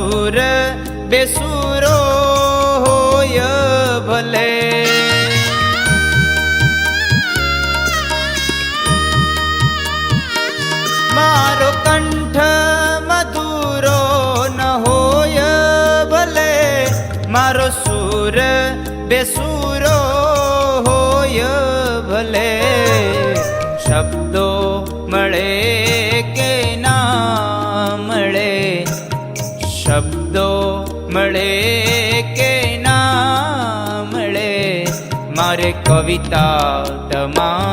સૂર બેસૂરો હોય ભલે. મારો કંઠ મધુરો ન હોય ભલે, મારો સૂર બેસૂરો હોય ભલે. શબ્દો મળે કે ના મળે, શબ્દો મળે કે ના મળે, મારે કવિતા તમારી